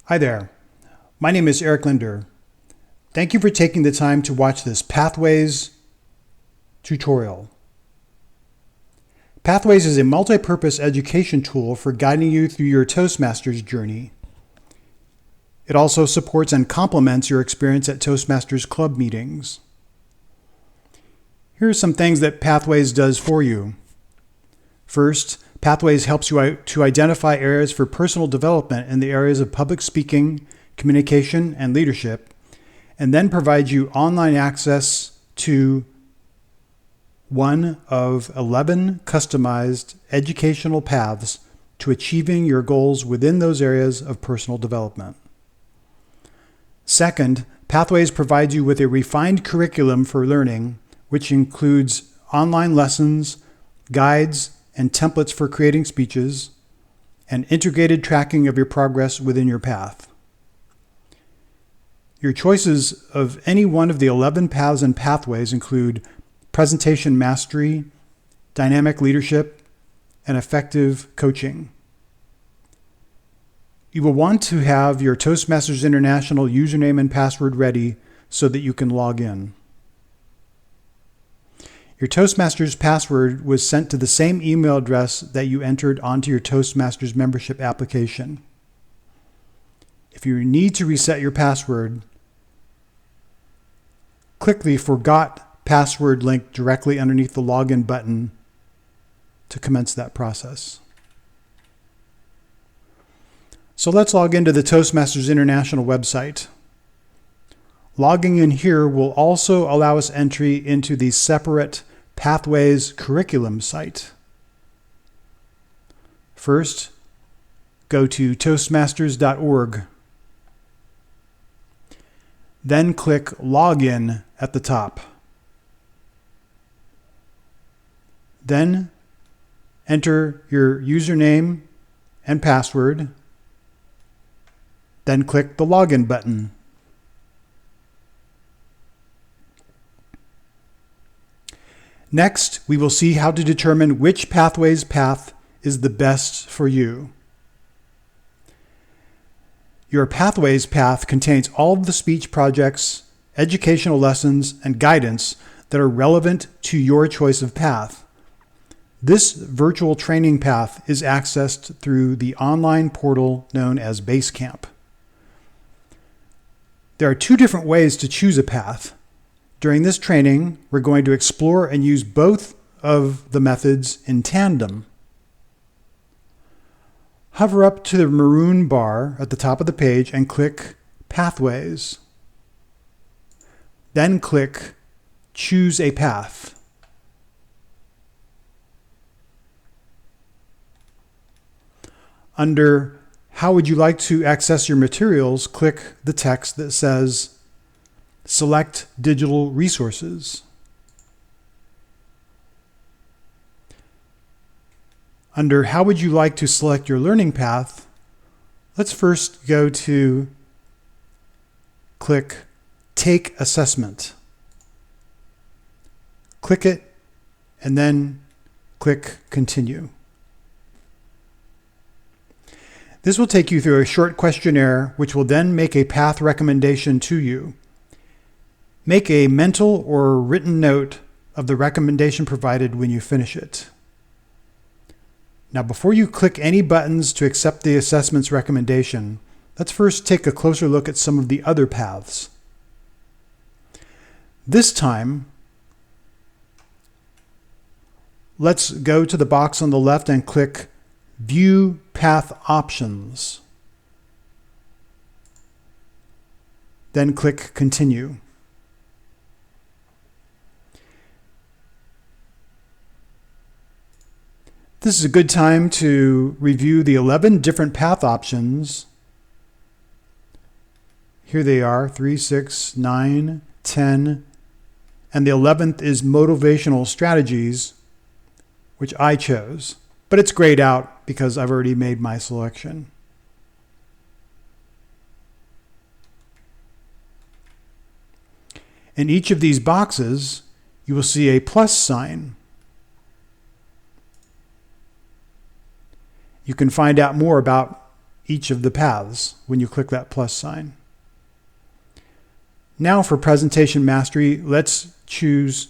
Hi there. My name is Eric Linder. Thank you for taking the time to watch this Pathways tutorial. Pathways is a multi-purpose education tool for guiding you through your Toastmasters journey. It also supports and complements your experience at Toastmasters club meetings. Here are some things that Pathways does for you. First, Pathways helps you to identify areas for personal development in the areas of public speaking, communication, and leadership, and then provides you online access to one of 11 customized educational paths to achieving your goals within those areas of personal development. Second, Pathways provides you with a refined curriculum for learning, which includes online lessons, guides, and templates for creating speeches, and integrated tracking of your progress within your path. Your choices of any one of the 11 paths and pathways include presentation mastery, dynamic leadership, and effective coaching. You will want to have your Toastmasters International username and password ready so that you can log in. Your Toastmasters password was sent to the same email address that you entered onto your Toastmasters membership application. If you need to reset your password, click the Forgot Password link directly underneath the login button to commence that process. So let's log into the Toastmasters International website. Logging in here will also allow us entry into the separate Pathways curriculum site. First, go to toastmasters.org. Then click Login at the top. Then enter your username and password. Then click the Login button. Next, we will see how to determine which Pathways path is the best for you. Your Pathways path contains all of the speech projects, educational lessons, and guidance that are relevant to your choice of path. This virtual training path is accessed through the online portal known as Basecamp. There are two different ways to choose a path. During this training, we're going to explore and use both of the methods in tandem. Hover up to the maroon bar at the top of the page and click Pathways. Then click Choose a Path. Under How would you like to access your materials, click the text that says Select Digital Resources. Under How would you like to select your learning path, let's first go to click Take Assessment. Click it and then click Continue. This will take you through a short questionnaire which will then make a path recommendation to you. Make a mental or written note of the recommendation provided when you finish it. Now, before you click any buttons to accept the assessment's recommendation, let's first take a closer look at some of the other paths. This time, let's go to the box on the left and click View Path Options. Then click Continue. This is a good time to review the 11 different path options. Here they are, 3, 6, 9, 10, and the 11th is Motivational Strategies, which I chose. But it's grayed out because I've already made my selection. In each of these boxes, you will see a plus sign. You can find out more about each of the paths when you click that plus sign. Now for presentation mastery, let's choose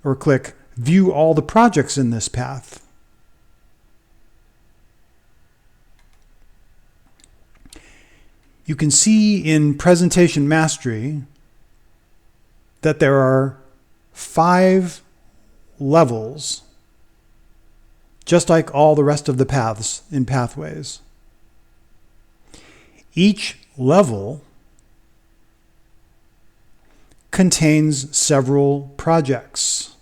or click View all the projects in this path. You can see in presentation mastery that there are 5 levels, just like all the rest of the paths in Pathways. Each level contains several projects.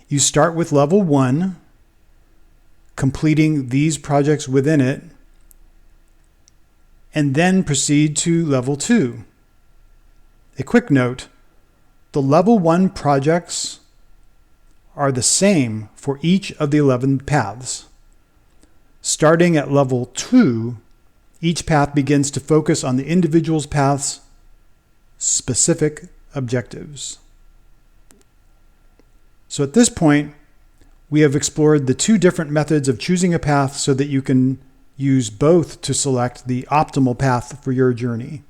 You start with level 1, completing these projects within it, and then proceed to level 2. A quick note, the level 1 projects are the same for each of the 11 paths. Starting at level 2, each path begins to focus on the individual path's specific objectives. So at this point, we have explored the 2 different methods of choosing a path so that you can use both to select the optimal path for your journey.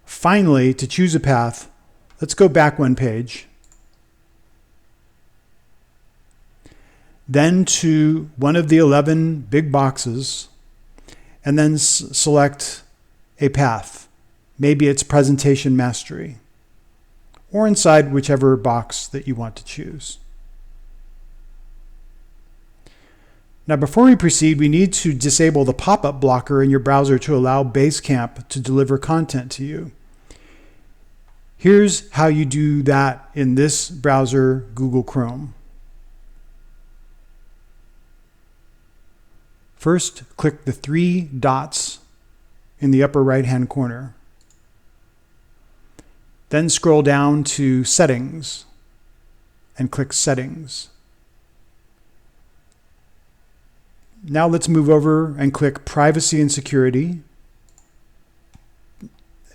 Finally, to choose a path, let's go back 1 page. Then to one of the 11 big boxes, and then select a path. Maybe it's presentation mastery, or inside whichever box that you want to choose. Now before we proceed, we need to disable the pop-up blocker in your browser to allow Basecamp to deliver content to you. Here's how you do that in this browser, Google Chrome. First, click the 3 dots in the upper right-hand corner. Then scroll down to Settings and click Settings. Now let's move over and click Privacy and Security.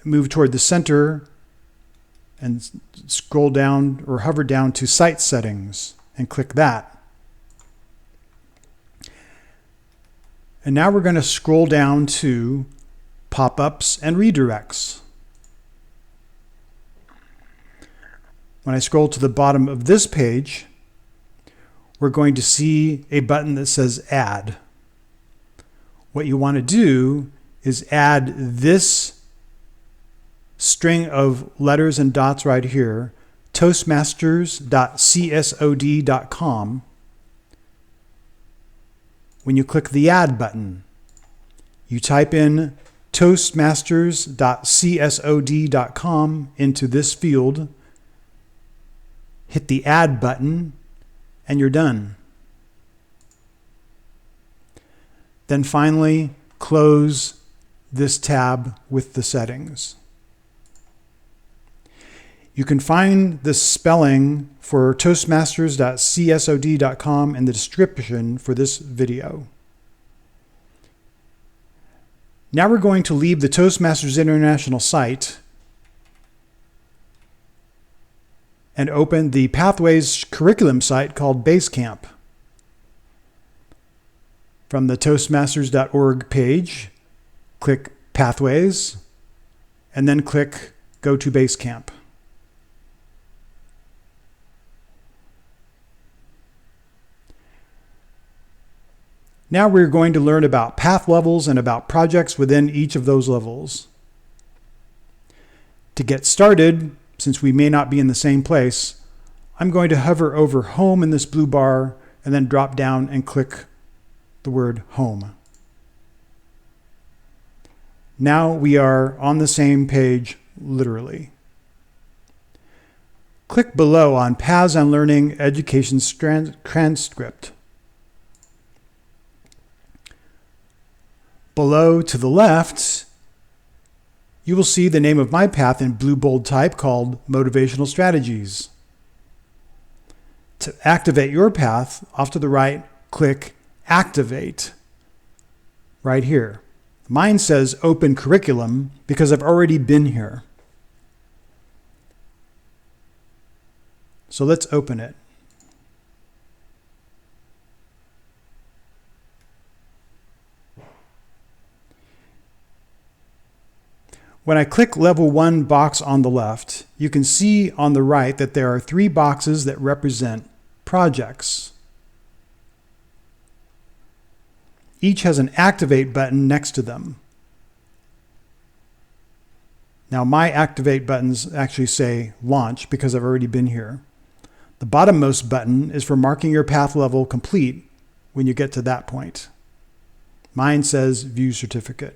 Move toward the center and scroll down or hover down to Site Settings and click that. And now we're going to scroll down to Pop-ups and Redirects. When I scroll to the bottom of this page, we're going to see a button that says Add. What you want to do is add this string of letters and dots right here, toastmasters.csod.com. When you click the Add button, you type in toastmasters.csod.com into this field, hit the Add button, and you're done. Then finally, close this tab with the settings. You can find the spelling for toastmasters.csod.com in the description for this video. Now we're going to leave the Toastmasters International site and open the Pathways curriculum site called Basecamp. From the toastmasters.org page, click Pathways, and then click Go to Basecamp. Now we're going to learn about path levels and about projects within each of those levels. To get started, since we may not be in the same place, I'm going to hover over Home in this blue bar and then drop down and click the word Home. Now we are on the same page, literally. Click below on Paths on Learning Education Transcript. Below to the left, you will see the name of my path in blue bold type called Motivational Strategies. To activate your path, off to the right, click Activate right here. Mine says Open Curriculum because I've already been here. So let's open it. When I click Level 1 box on the left, you can see on the right that there are 3 boxes that represent projects. Each has an Activate button next to them. Now my Activate buttons actually say Launch because I've already been here. The bottommost button is for marking your path level complete when you get to that point. Mine says View Certificate.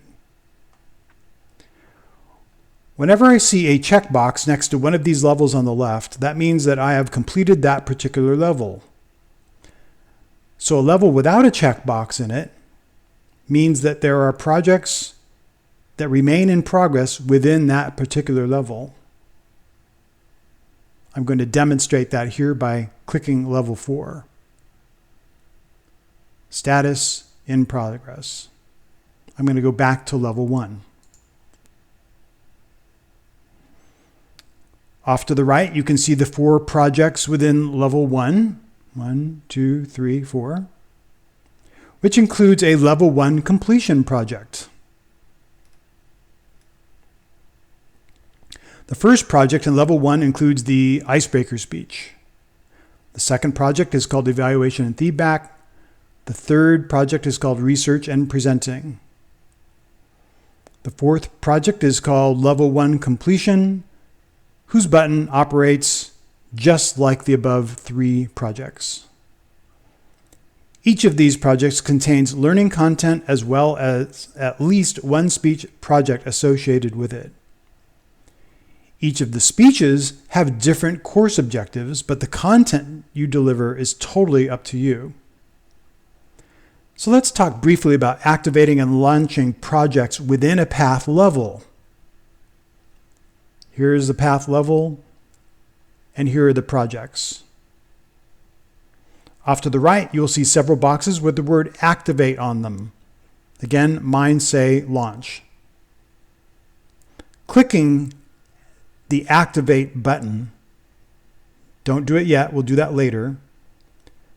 Whenever I see a checkbox next to one of these levels on the left, that means that I have completed that particular level. So a level without a checkbox in it means that there are projects that remain in progress within that particular level. I'm going to demonstrate that here by clicking Level 4. Status in progress. I'm going to go back to Level 1. Off to the right, you can see the 4 projects within Level 1. 1, 2, 3, 4. Which includes a Level 1 completion project. The first project in Level 1 includes the icebreaker speech. The second project is called Evaluation and Feedback. The third project is called Research and Presenting. The fourth project is called Level 1 Completion, whose button operates just like the above 3 projects. Each of these projects contains learning content as well as at least one speech project associated with it. Each of the speeches have different course objectives, but the content you deliver is totally up to you. So let's talk briefly about activating and launching projects within a path level. Here's the path level, and here are the projects. Off to the right, you'll see several boxes with the word Activate on them. Again, mine say Launch. Clicking the Activate button, don't do it yet, we'll do that later,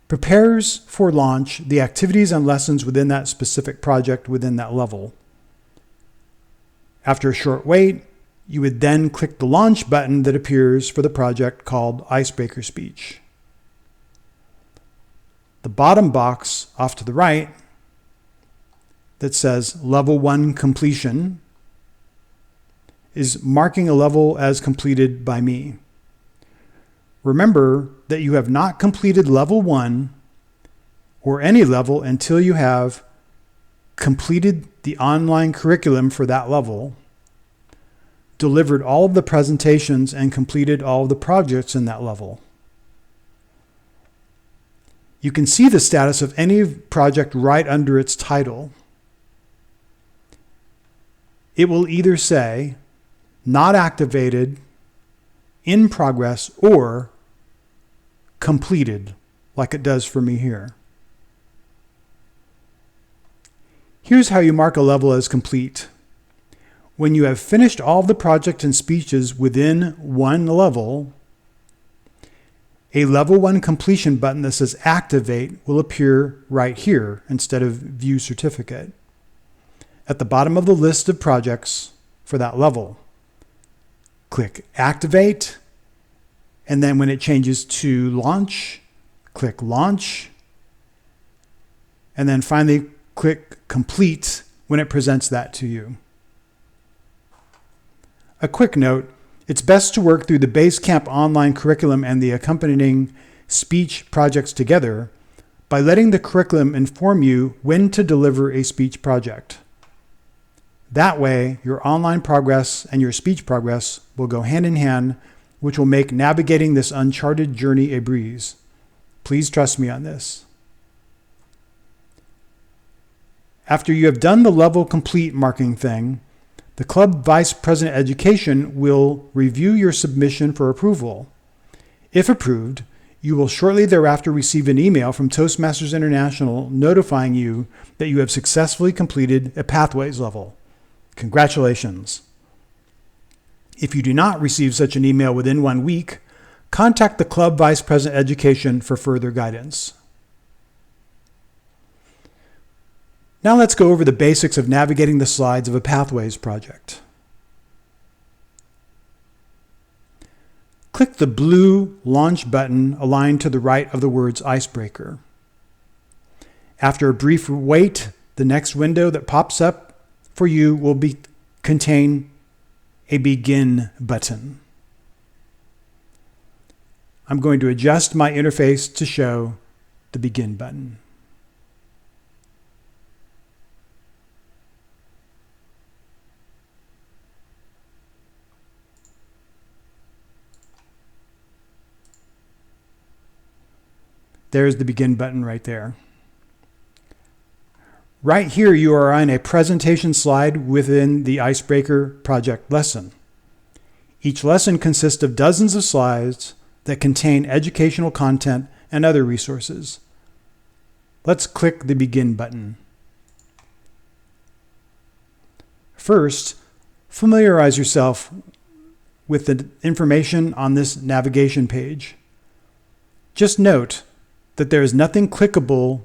prepares for launch the activities and lessons within that specific project within that level. After a short wait, you would then click the Launch button that appears for the project called Icebreaker Speech. The bottom box off to the right that says Level 1 Completion is marking a level as completed by me. Remember that you have not completed Level 1 or any level until you have completed the online curriculum for that level, delivered all of the presentations, and completed all of the projects in that level. You can see the status of any project right under its title. It will either say Not Activated, In Progress, or Completed, like it does for me here. Here's how you mark a level as complete. When you have finished all the projects and speeches within one level, a Level 1 completion button that says Activate will appear right here instead of View Certificate at the bottom of the list of projects for that level. Click Activate, and then when it changes to Launch, click Launch, and then finally click Complete when it presents that to you. A quick note, it's best to work through the Basecamp online curriculum and the accompanying speech projects together by letting the curriculum inform you when to deliver a speech project. That way, your online progress and your speech progress will go hand in hand, which will make navigating this uncharted journey a breeze. Please trust me on this. After you have done the level complete marking thing, the Club Vice President Education will review your submission for approval. If approved, you will shortly thereafter receive an email from Toastmasters International notifying you that you have successfully completed a Pathways level. Congratulations. If you do not receive such an email within 1 week, contact the Club Vice President Education for further guidance. Now let's go over the basics of navigating the slides of a Pathways project. Click the blue Launch button aligned to the right of the words Icebreaker. After a brief wait, the next window that pops up for you will contain a Begin button. I'm going to adjust my interface to show the Begin button. There's the Begin button right there. Right here, you are on a presentation slide within the Icebreaker project lesson. Each lesson consists of dozens of slides that contain educational content and other resources. Let's click the Begin button. First, familiarize yourself with the information on this navigation page. Just note that there is nothing clickable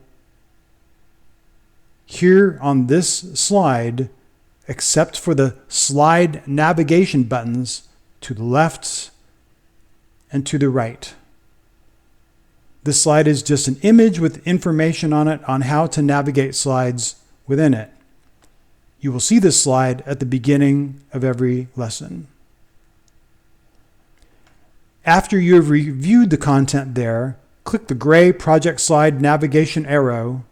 here on this slide except for the slide navigation buttons to the left and to the right. This slide is just an image with information on it on how to navigate slides within it. You will see this slide at the beginning of every lesson. After you have reviewed the content there, click the gray project slide navigation arrow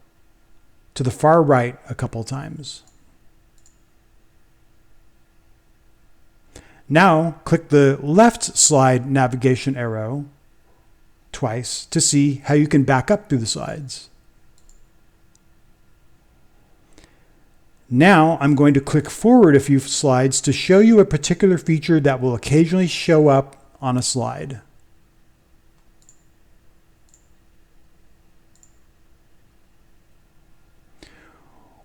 to the far right a couple times. Now click the left slide navigation arrow twice to see how you can back up through the slides. Now I'm going to click forward a few slides to show you a particular feature that will occasionally show up on a slide.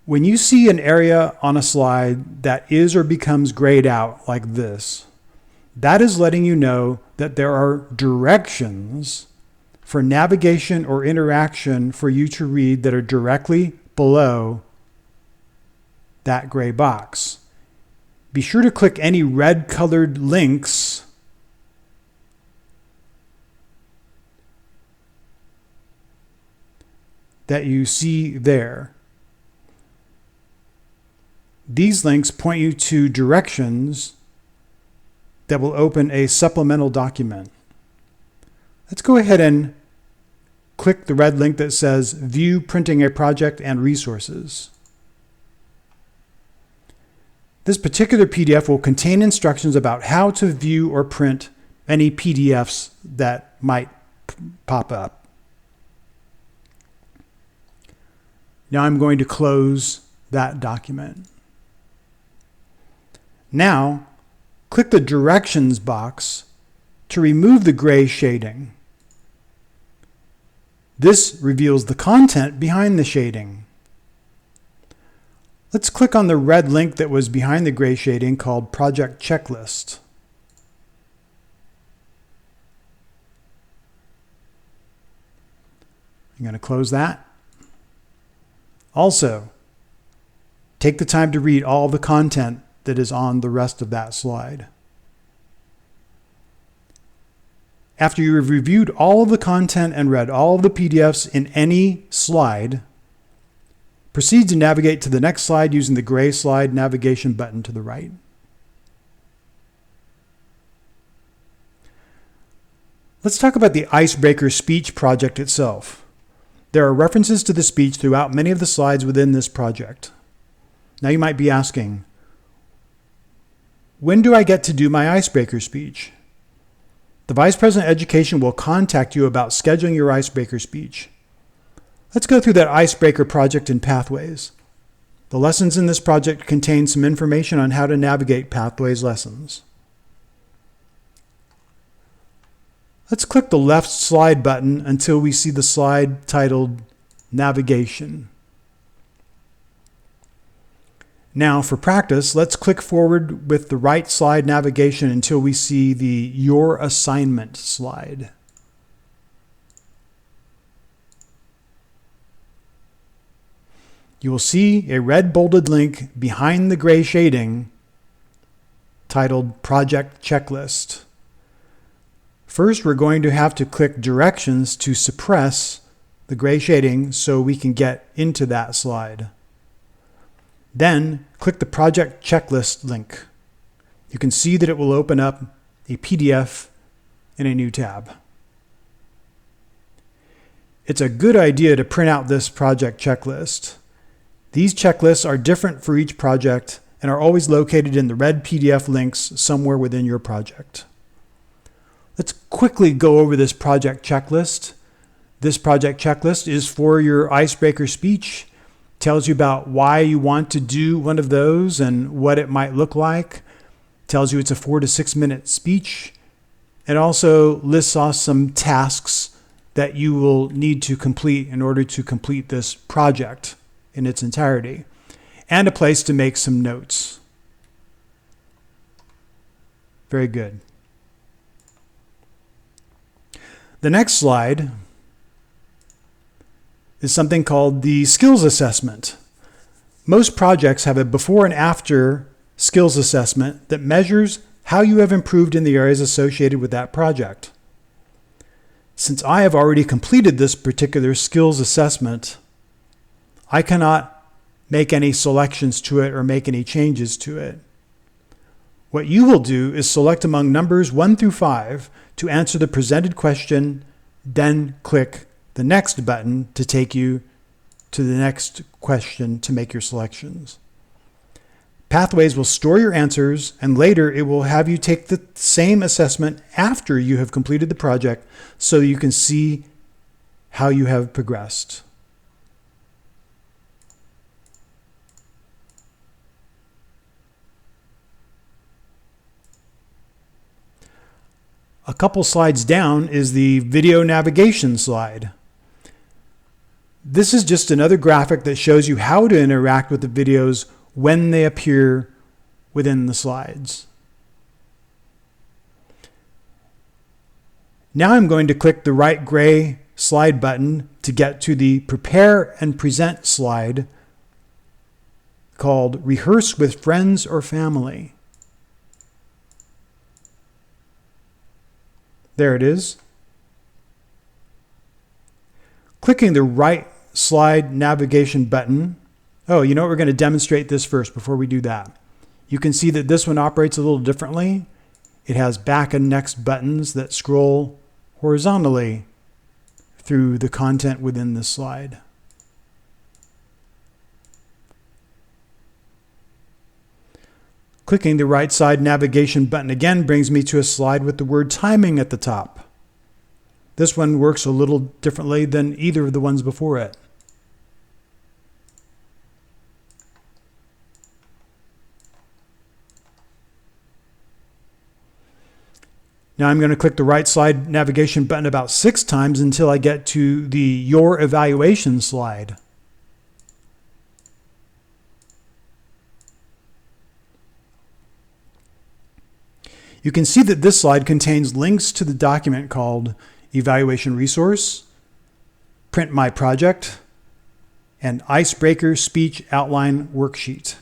When you see an area on a slide that is or becomes grayed out like this, that is letting you know that there are directions for navigation or interaction for you to read that are directly below that gray box. Be sure to click any red colored links that you see there. These links point you to directions that will open a supplemental document. Let's go ahead and click the red link that says View Printing a Project and Resources. This particular PDF will contain instructions about how to view or print any PDFs that might pop up. Now I'm going to close that document. Now, click the Directions box to remove the gray shading. This reveals the content behind the shading. Let's click on the red link that was behind the gray shading called Project Checklist. I'm going to close that. Also, take the time to read all the content that is on the rest of that slide. After you have reviewed all of the content and read all of the PDFs in any slide, proceed to navigate to the next slide using the gray slide navigation button to the right. Let's talk about the Icebreaker speech project itself. There are references to the speech throughout many of the slides within this project. Now you might be asking, when do I get to do my Icebreaker speech? The Vice President of Education will contact you about scheduling your Icebreaker speech. Let's go through that Icebreaker project in Pathways. The lessons in this project contain some information on how to navigate Pathways lessons. Let's click the left slide button until we see the slide titled Navigation. Now for practice, let's click forward with the right slide navigation until we see the Your Assignment slide. You will see a red bolded link behind the gray shading titled Project Checklist. First, we're going to have to click Directions to suppress the gray shading so we can get into that slide. Then, click the Project Checklist link. You can see that it will open up a PDF in a new tab. It's a good idea to print out this project checklist. These checklists are different for each project and are always located in the red PDF links somewhere within your project. Let's quickly go over this project checklist. This project checklist is for your icebreaker speech. Tells you about why you want to do one of those and what it might look like. Tells you it's a 4 to 6 minute speech. It also lists off some tasks that you will need to complete in order to complete this project in its entirety, and a place to make some notes. Very good. The next slide is something called the skills assessment. Most projects have a before and after skills assessment that measures how you have improved in the areas associated with that project. Since I have already completed this particular skills assessment, I cannot make any selections to it or make any changes to it. What you will do is select among numbers 1 through 5 to answer the presented question, then click the next button to take you to the next question to make your selections. Pathways will store your answers, and later it will have you take the same assessment after you have completed the project so you can see how you have progressed. A couple slides down is the video navigation slide. This is just another graphic that shows you how to interact with the videos when they appear within the slides. Now I'm going to click the right gray slide button to get to the Prepare and Present slide called Rehearse with Friends or Family. There it is. Clicking the right slide navigation button. Oh, you know what? We're going to demonstrate this first before we do that. You can see that this one operates a little differently. It has back and next buttons that scroll horizontally through the content within this slide. Clicking the right side navigation button again brings me to a slide with the word timing at the top. This one works a little differently than either of the ones before it. Now I'm going to click the right side navigation button about 6 times until I get to the Your Evaluation slide. You can see that this slide contains links to the document called Evaluation Resource, Print My Project, and Icebreaker Speech Outline Worksheet.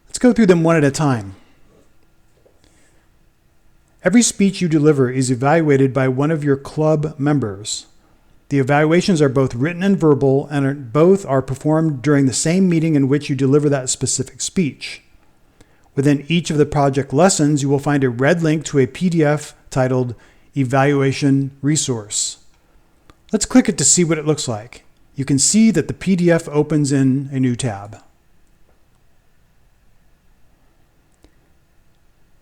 Let's go through them one at a time. Every speech you deliver is evaluated by one of your club members. The evaluations are both written and verbal, and both are performed during the same meeting in which you deliver that specific speech. Within each of the project lessons, you will find a red link to a PDF titled Evaluation Resource. Let's click it to see what it looks like. You can see that the PDF opens in a new tab.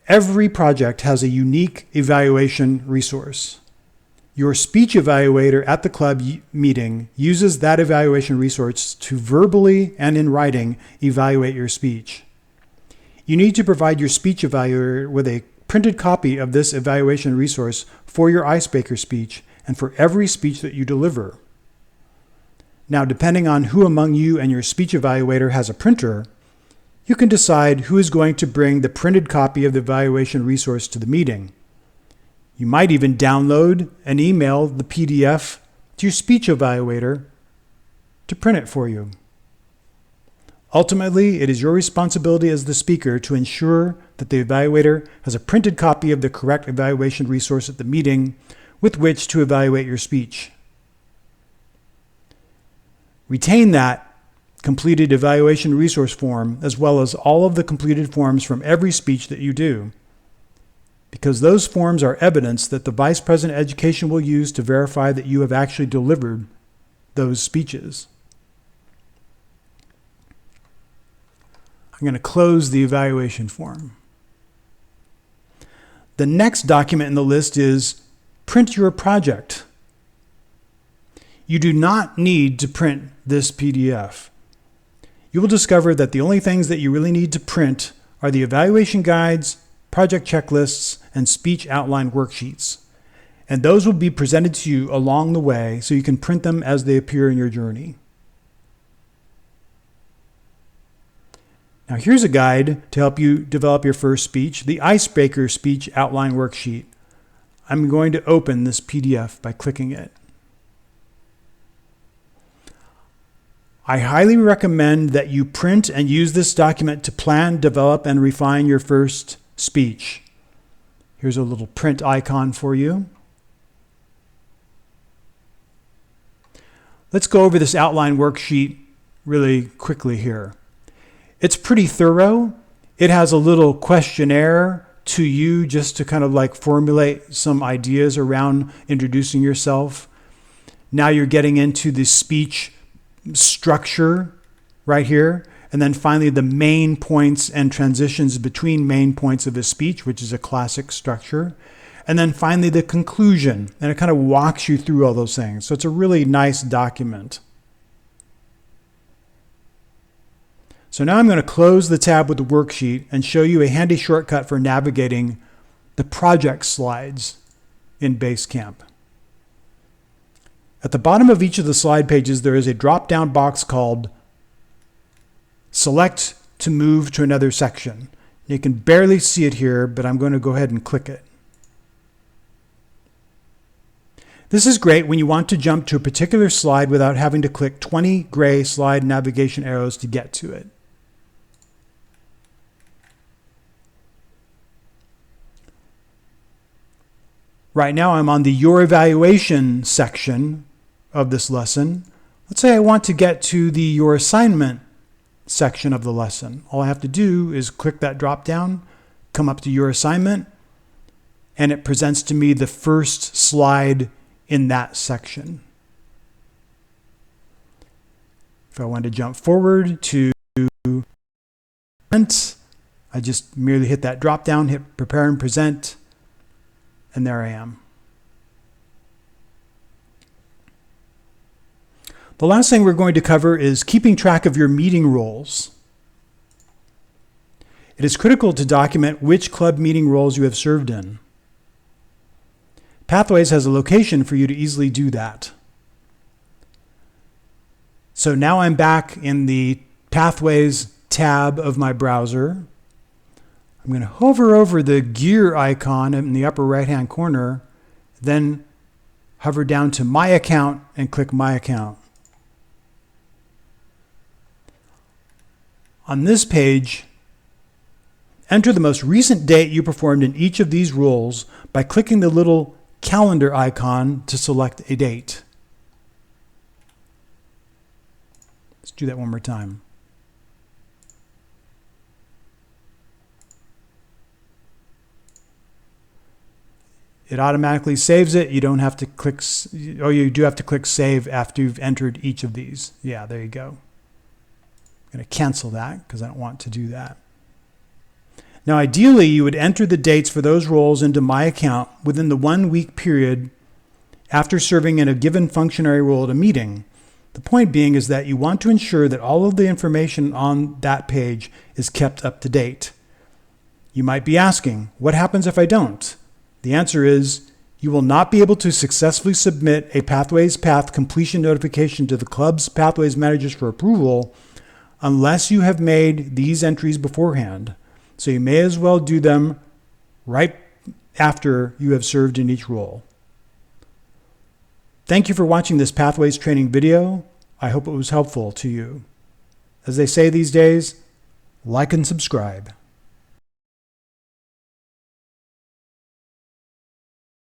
Every project has a unique evaluation resource. Your speech evaluator at the club meeting uses that evaluation resource to verbally and in writing evaluate your speech. You need to provide your speech evaluator with a printed copy of this evaluation resource for your icebreaker speech and for every speech that you deliver. Now, depending on who among you and your speech evaluator has a printer, you can decide who is going to bring the printed copy of the evaluation resource to the meeting. You might even download and email the PDF to your speech evaluator to print it for you. Ultimately, it is your responsibility as the speaker to ensure that the evaluator has a printed copy of the correct evaluation resource at the meeting with which to evaluate your speech. Retain that completed evaluation resource form as well as all of the completed forms from every speech that you do, because those forms are evidence that the Vice President of Education will use to verify that you have actually delivered those speeches. I'm going to close the evaluation form. The next document in the list is print your project. You do not need to print this PDF. You will discover that the only things that you really need to print are the evaluation guides, project checklists, and speech outline worksheets. And those will be presented to you along the way so you can print them as they appear in your journey. Now here's a guide to help you develop your first speech, the Icebreaker Speech Outline Worksheet. I'm going to open this PDF by clicking it. I highly recommend that you print and use this document to plan, develop, and refine your first speech. Here's a little print icon for you. Let's go over this outline worksheet really quickly here. It's pretty thorough. It has a little questionnaire to you just to kind of like formulate some ideas around introducing yourself. Now you're getting into the speech structure right here. And then finally, the main points and transitions between main points of a speech, which is a classic structure. And then finally, the conclusion. And it kind of walks you through all those things. So it's a really nice document. So now I'm going to close the tab with the worksheet and show you a handy shortcut for navigating the project slides in Basecamp. At the bottom of each of the slide pages, there is a drop-down box called Select to move to another section. You can barely see it here, but I'm going to go ahead and click it. This is great when you want to jump to a particular slide without having to click 20 gray slide navigation arrows to get to it. Right now I'm on the Your Evaluation section of this lesson. Let's say I want to get to the Your Assignment section of the lesson. All I have to do is click that drop down, come up to Your Assignment, and it presents to me the first slide in that section. If I want to jump forward to present, I just merely hit that drop down, hit Prepare and Present, and there I am. The last thing we're going to cover is keeping track of your meeting roles. It is critical to document which club meeting roles you have served in. Pathways has a location for you to easily do that. So now I'm back in the Pathways tab of my browser. I'm going to hover over the gear icon in the upper right-hand corner, then hover down to My Account and click My Account. On this page, enter the most recent date you performed in each of these roles by clicking the little calendar icon to select a date. Let's do that one more time. It automatically saves it. You don't have to click, oh, you do have to click Save after you've entered each of these. Yeah, there you go. I'm going to cancel that because I don't want to do that. Now, ideally, you would enter the dates for those roles into My Account within the 1 week period after serving in a given functionary role at a meeting. The point being is that you want to ensure that all of the information on that page is kept up to date. You might be asking, what happens if I don't? The answer is, you will not be able to successfully submit a Pathways Path completion notification to the club's Pathways managers for approval unless you have made these entries beforehand. So you may as well do them right after you have served in each role. Thank you for watching this Pathways training video. I hope it was helpful to you. As they say these days, like and subscribe.